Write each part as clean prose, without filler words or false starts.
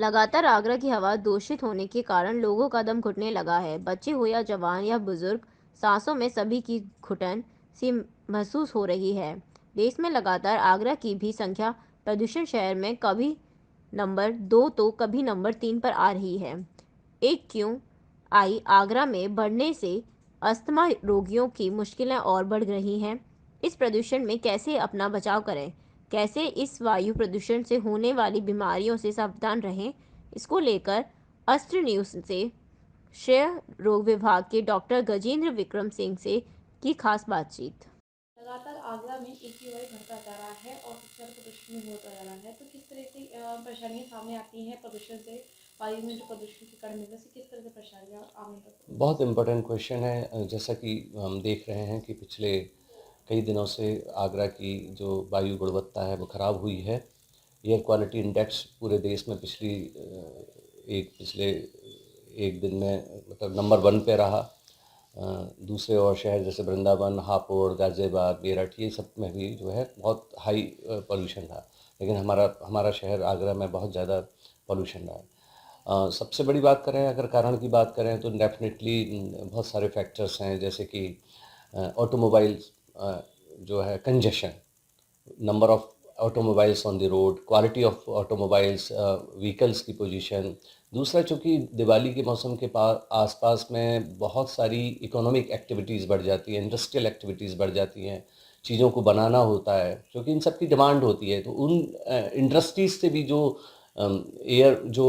लगातार आगरा की हवा दूषित होने के कारण लोगों का दम घुटने लगा है। बच्चे हो या जवान या बुजुर्ग, सांसों में सभी की घुटन सी महसूस हो रही है। देश में लगातार आगरा की भी संख्या प्रदूषण शहर में कभी नंबर 2 तो कभी नंबर 3 पर आ रही है। एक क्यों आई आगरा में बढ़ने से अस्थमा रोगियों की मुश्किलें और बढ़ रही हैं। इस प्रदूषण में कैसे अपना बचाव करें, कैसे इस वायु प्रदूषण से होने वाली बीमारियों से सावधान रहें, इसको लेकर अस्त्र न्यूज़ से क्षय रोग विभाग के डॉक्टर गजेंद्र विक्रम सिंह से की खास बातचीत। लगातार आगरा में AQI बढ़ता जा रहा है और सबसे ज़्यादा प्रदूषण भी होता जा रहा है। तो किस तरह से परेशानियाँ सामने आती हैं प्रदूषण से? वायु में जो प्रदूषण के कण मिलने से किस तरह से परेशानियाँ आम तक होती बहुत इम्पोर्टेंट क्वेश्चन है। जैसा कि हम देख रहे हैं कि पिछले कई दिनों से आगरा की जो वायु गुणवत्ता है वो ख़राब हुई है। एयर क्वालिटी इंडेक्स पूरे देश में पिछले एक दिन में मतलब नंबर 1 पे रहा। दूसरे और शहर जैसे वृंदावन, हापुड़, गाज़ियाबाद, मेरठ, ये सब में भी जो है बहुत हाई पॉल्यूशन था। लेकिन हमारा हमारा शहर आगरा में बहुत ज़्यादा पॉल्यूशन रहा है। सबसे बड़ी बात करें, अगर कारण की बात करें तो डेफिनेटली बहुत सारे फैक्टर्स हैं, जैसे कि ऑटोमोबाइल्स जो है congestion, number of automobiles on the road, quality of automobiles, vehicles की पोजीशन। दूसरा, चूँकि दिवाली के मौसम के आसपास में बहुत सारी इकोनॉमिक एक्टिविटीज़ बढ़ जाती हैं, इंडस्ट्रियल एक्टिविटीज़ बढ़ जाती हैं, चीज़ों को बनाना होता है, क्योंकि इन सब की डिमांड होती है। तो उन इंडस्ट्रीज़ से भी जो एयर जो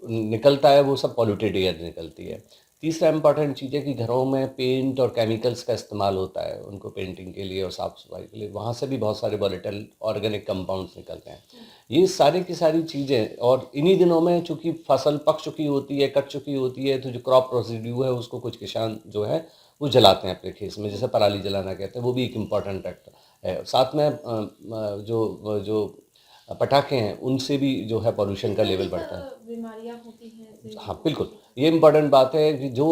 निकलता है वो सब पॉल्यूटेड एयर निकलती है। तीसरा इम्पॉर्टेंट चीज़ है कि घरों में पेंट और केमिकल्स का इस्तेमाल होता है उनको पेंटिंग के लिए और साफ़ सफाई के लिए, वहाँ से भी बहुत सारे वॉलेटाइल ऑर्गेनिक कंपाउंड्स निकलते हैं। ये सारी की सारी चीज़ें, और इन्हीं दिनों में चूँकि फसल पक चुकी होती है, कट चुकी होती है, तो जो क्रॉप रेसिड्यू है उसको कुछ किसान जो है वो जलाते हैं अपने खेत में, जैसे पराली जलाना कहते हैं, वो भी एक इम्पॉर्टेंट फैक्टर है। साथ में जो पटाखे हैं उनसे भी जो है पॉल्यूशन का लेवल बढ़ता है। बीमारियाँ होती हैं ऐसे हाँ, लोगों बिल्कुल। की? ये इम्पॉर्टेंट बात है कि जो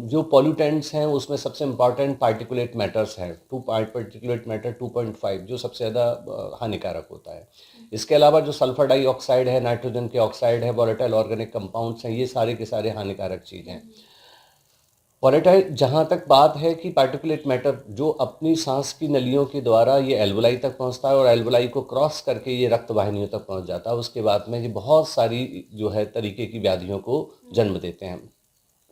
जो पॉल्यूटेंट्स हैं उसमें सबसे इम्पॉर्टेंट पार्टिकुलेट मैटर्स हैं। पार्टिकुलेट मैटर 2.5 जो सबसे ज़्यादा हानिकारक होता है। इसके अलावा जो सल्फर डाइऑक्साइड है, नाइट्रोजन के ऑक्साइड है, वोलेटाइल ऑर्गेनिक कंपाउंड्स हैं, ये सारे के सारे हानिकारक चीज़ हैं। वोलेटाइल, जहाँ तक बात है कि पार्टिकुलेट मैटर जो अपनी सांस की नलियों के द्वारा ये एल्वोलाई तक पहुँचता है और एल्वोलाई को क्रॉस करके ये रक्त वाहिनियों तक पहुँच जाता है, उसके बाद में ये बहुत सारी जो है तरीके की व्याधियों को जन्म देते हैं।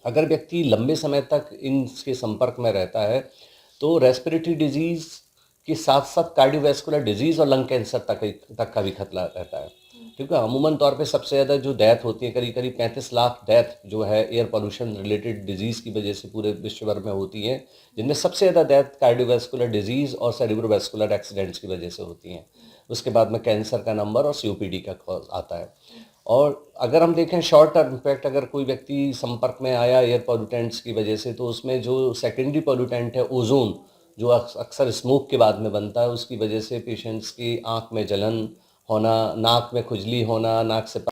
अगर व्यक्ति लंबे समय तक इनके संपर्क में रहता है तो रेस्पिरेटरी डिजीज़ के साथ साथ कार्डियोवैस्कुलर डिजीज़ और लंग कैंसर तक का भी खतरा रहता है। ठीक है, अमूमन तौर पे सबसे ज़्यादा जो डेथ होती है, करीब करीब 35 लाख डेथ जो है एयर पोल्यूशन रिलेटेड डिजीज़ की वजह से पूरे विश्व भर में होती हैं, जिनमें सबसे ज़्यादा डेथ कार्डियोवैस्कुलर डिजीज़ और सेरिब्रोवैस्कुलर एक्सीडेंट्स की वजह से होती हैं। उसके बाद में कैंसर का नंबर और COPD का कॉज आता है। और अगर हम देखें शॉर्ट टर्म इम्पैक्ट, अगर कोई व्यक्ति संपर्क में आया एयर पोल्यूटेंट्स की वजह से, तो उसमें जो सेकेंडरी पोल्यूटेंट है ओजोन, जो अक्सर स्मोक के बाद में बनता है, उसकी वजह से पेशेंट्स की आँख में जलन होना, नाक में खुजली होना, नाक से